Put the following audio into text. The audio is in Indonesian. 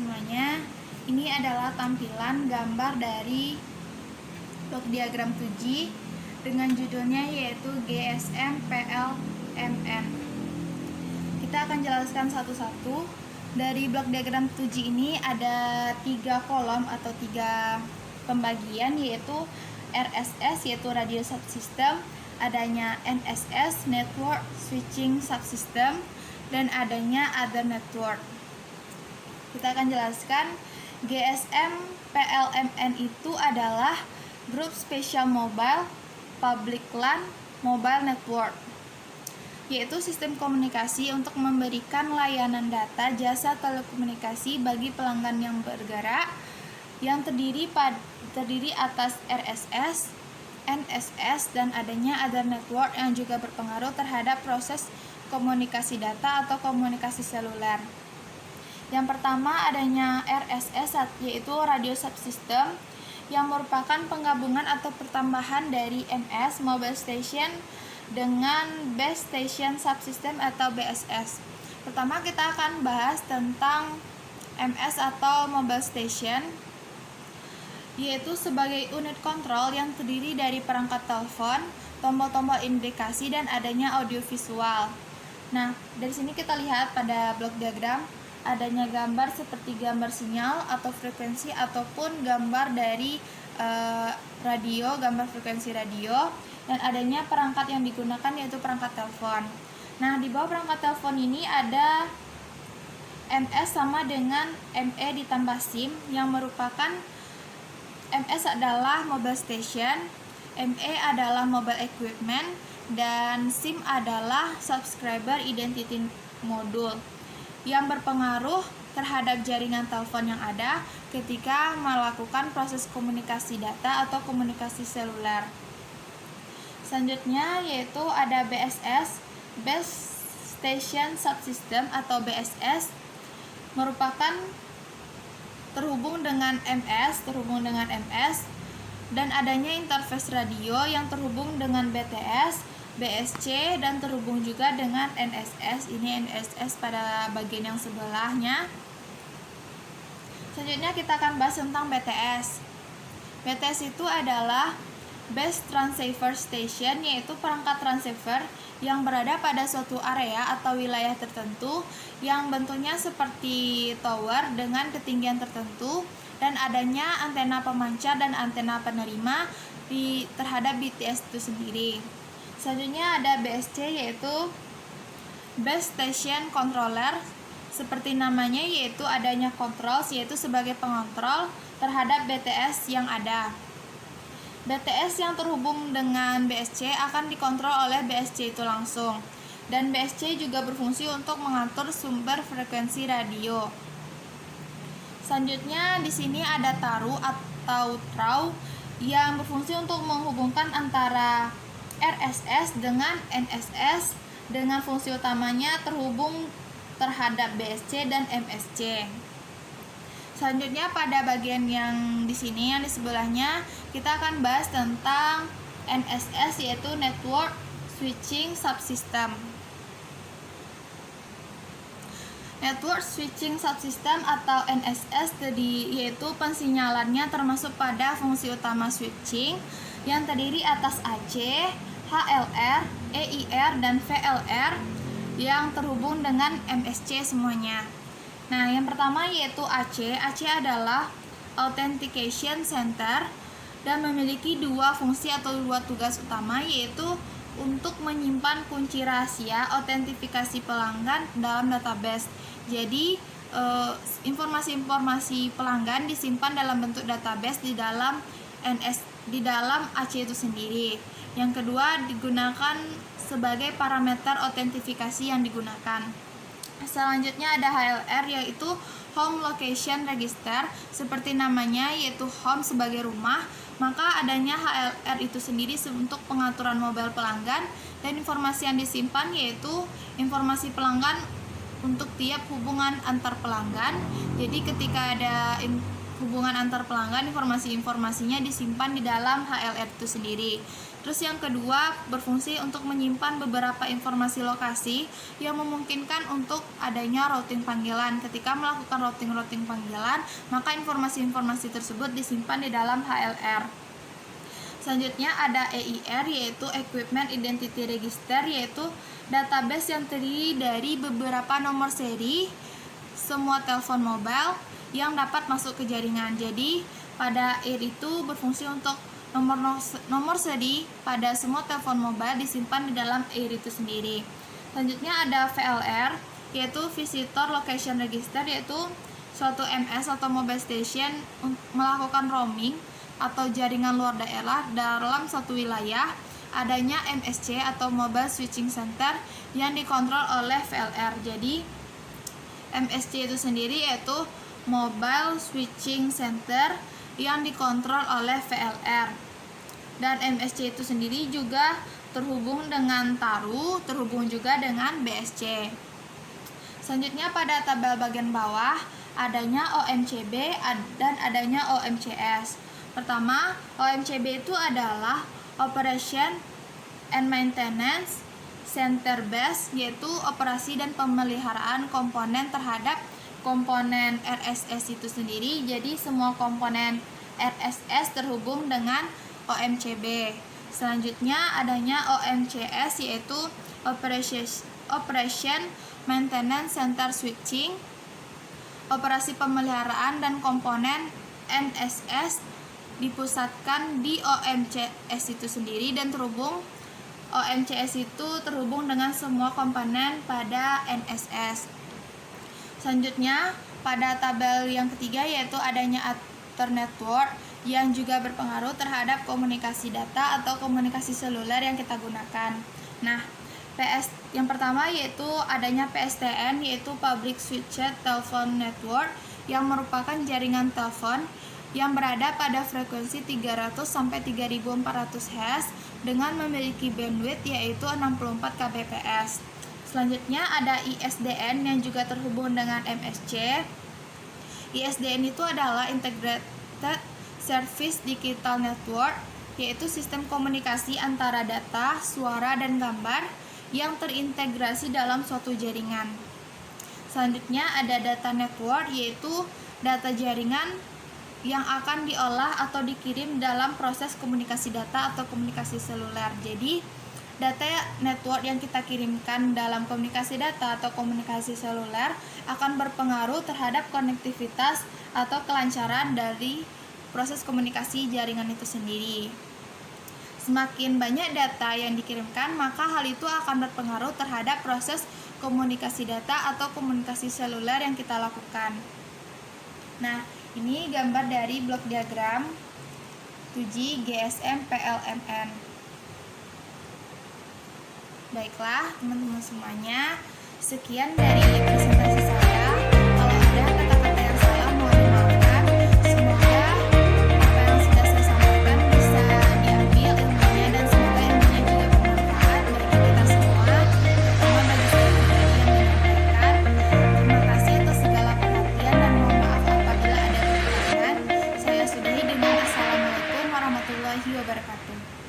semuanya. Ini adalah tampilan gambar dari blok diagram 2G dengan judulnya yaitu GSM PLMN. Kita akan jelaskan satu-satu. Dari blok diagram 2G ini ada 3 kolom atau 3 pembagian, yaitu RSS yaitu Radio Subsystem, adanya NSS Network Switching Subsystem, dan adanya Other Network. Kita akan jelaskan GSM PLMN itu adalah Group Special Mobile Public LAN Mobile Network, yaitu sistem komunikasi untuk memberikan layanan data jasa telekomunikasi bagi pelanggan yang bergerak, yang terdiri atas RSS, NSS, dan adanya Other Network yang juga berpengaruh terhadap proses komunikasi data atau komunikasi seluler. Yang pertama adanya RSS, yaitu Radio Subsystem, yang merupakan penggabungan atau pertambahan dari MS Mobile Station dengan Base Station Subsystem atau BSS. Pertama kita akan bahas tentang MS atau Mobile Station, yaitu sebagai unit kontrol yang terdiri dari perangkat telepon, tombol-tombol indikasi, dan adanya audiovisual. Nah, dari sini kita lihat pada blok diagram adanya gambar seperti gambar sinyal atau frekuensi ataupun gambar dari radio, gambar frekuensi radio, dan adanya perangkat yang digunakan yaitu perangkat telepon. Nah, di bawah perangkat telepon ini ada MS sama dengan ME ditambah SIM, yang merupakan MS adalah mobile station, ME adalah mobile equipment, dan SIM adalah subscriber identity module, yang berpengaruh terhadap jaringan telepon yang ada ketika melakukan proses komunikasi data atau komunikasi seluler. Selanjutnya yaitu ada BSS, Base Station Subsystem atau BSS, merupakan terhubung dengan MS, dan adanya interface radio yang terhubung dengan BTS, BSC, dan terhubung juga dengan NSS. Ini NSS pada bagian yang sebelahnya. Selanjutnya kita akan bahas tentang BTS. BTS itu adalah Base Transceiver Station, yaitu perangkat transceiver yang berada pada suatu area atau wilayah tertentu yang bentuknya seperti tower dengan ketinggian tertentu, dan adanya antena pemancar dan antena penerima terhadap BTS itu sendiri. Selanjutnya ada BSC, yaitu Base Station Controller, seperti namanya, yaitu adanya controls, yaitu sebagai pengontrol terhadap BTS yang ada. BTS yang terhubung dengan BSC akan dikontrol oleh BSC itu langsung, dan BSC juga berfungsi untuk mengatur sumber frekuensi radio. Selanjutnya di sini ada TARU atau TRAW yang berfungsi untuk menghubungkan antara RSS dengan NSS dengan fungsi utamanya terhubung terhadap BSC dan MSC. Selanjutnya pada bagian yang di sini, yang di sebelahnya, kita akan bahas tentang NSS, yaitu Network Switching Subsystem. Network Switching Subsystem atau NSS yaitu pensinyalannya termasuk pada fungsi utama switching yang terdiri atas AC, HLR, EIR, dan VLR yang terhubung dengan MSC semuanya. Nah, yang pertama yaitu AC. AC adalah Authentication Center dan memiliki 2 fungsi atau 2 tugas utama, yaitu untuk menyimpan kunci rahasia autentifikasi pelanggan dalam database. Jadi, informasi-informasi pelanggan disimpan dalam bentuk database di dalam AC itu sendiri. Yang kedua, digunakan sebagai parameter autentifikasi yang digunakan. Selanjutnya ada HLR, yaitu Home Location Register, seperti namanya, yaitu home sebagai rumah, maka adanya HLR itu sendiri untuk pengaturan mobile pelanggan, dan informasi yang disimpan yaitu informasi pelanggan untuk tiap hubungan antar pelanggan. Jadi ketika ada hubungan antar pelanggan, informasinya disimpan di dalam HLR itu sendiri. Terus yang kedua, berfungsi untuk menyimpan beberapa informasi lokasi yang memungkinkan untuk adanya routing panggilan. Ketika melakukan routing panggilan, maka informasi-informasi tersebut disimpan di dalam HLR. Selanjutnya ada EIR, yaitu Equipment Identity Register, yaitu database yang terdiri dari beberapa nomor seri semua telepon mobile yang dapat masuk ke jaringan. Jadi pada EIR itu berfungsi untuk nomor seri pada semua telepon mobile disimpan di dalam EIR itu sendiri. Selanjutnya ada VLR, yaitu Visitor Location Register, yaitu suatu MS atau mobile station melakukan roaming atau jaringan luar daerah dalam satu wilayah. Adanya MSC atau Mobile Switching Center yang dikontrol oleh VLR. Jadi MSC itu sendiri yaitu Mobile Switching Center yang dikontrol oleh VLR. Dan MSC itu sendiri juga terhubung dengan TARU, terhubung juga dengan BSC. Selanjutnya pada tabel bagian bawah adanya OMCB dan adanya OMCS. Pertama, OMCB itu adalah Operation and Maintenance Center Base, yaitu operasi dan pemeliharaan komponen terhadap komponen RSS itu sendiri. Jadi semua komponen RSS terhubung dengan OMCB. Selanjutnya adanya OMCS, yaitu Operation Maintenance Center Switching, operasi pemeliharaan dan komponen NSS dipusatkan di OMCS itu sendiri dan terhubung. OMCS itu terhubung dengan semua komponen pada NSS. Selanjutnya pada tabel yang ketiga yaitu adanya Other Network yang juga berpengaruh terhadap komunikasi data atau komunikasi seluler yang kita gunakan. Nah, yang pertama yaitu adanya PSTN, yaitu Public Switched Telephone Network, yang merupakan jaringan telepon yang berada pada frekuensi 300 sampai 3400 Hz dengan memiliki bandwidth yaitu 64 Kbps. Selanjutnya ada ISDN yang juga terhubung dengan MSC. ISDN itu adalah Integrated Service Digital Network, yaitu sistem komunikasi antara data, suara, dan gambar yang terintegrasi dalam suatu jaringan. Selanjutnya ada Data Network, yaitu data jaringan yang akan diolah atau dikirim dalam proses komunikasi data atau komunikasi seluler. Jadi, data network yang kita kirimkan dalam komunikasi data atau komunikasi seluler akan berpengaruh terhadap konektivitas atau kelancaran dari proses komunikasi jaringan itu sendiri. Semakin banyak data yang dikirimkan, maka hal itu akan berpengaruh terhadap proses komunikasi data atau komunikasi seluler yang kita lakukan. Nah, ini gambar dari blok diagram 2G GSM PLMN. Baiklah teman-teman semuanya, sekian dari presentasi saya. Kalau ada kata-kata yang salah mohon dimaafkan. Semoga apa yang sudah saya sampaikan bisa diambil ilmunya dan semoga ilmunya juga bermanfaat bagi kita semua, terutama bagi saya pribadi yang menyampaikan. Terima kasih atas segala perhatian dan mohon maaf apabila ada kekurangan. Saya sudahi dengan Assalamualaikum warahmatullahi wabarakatuh.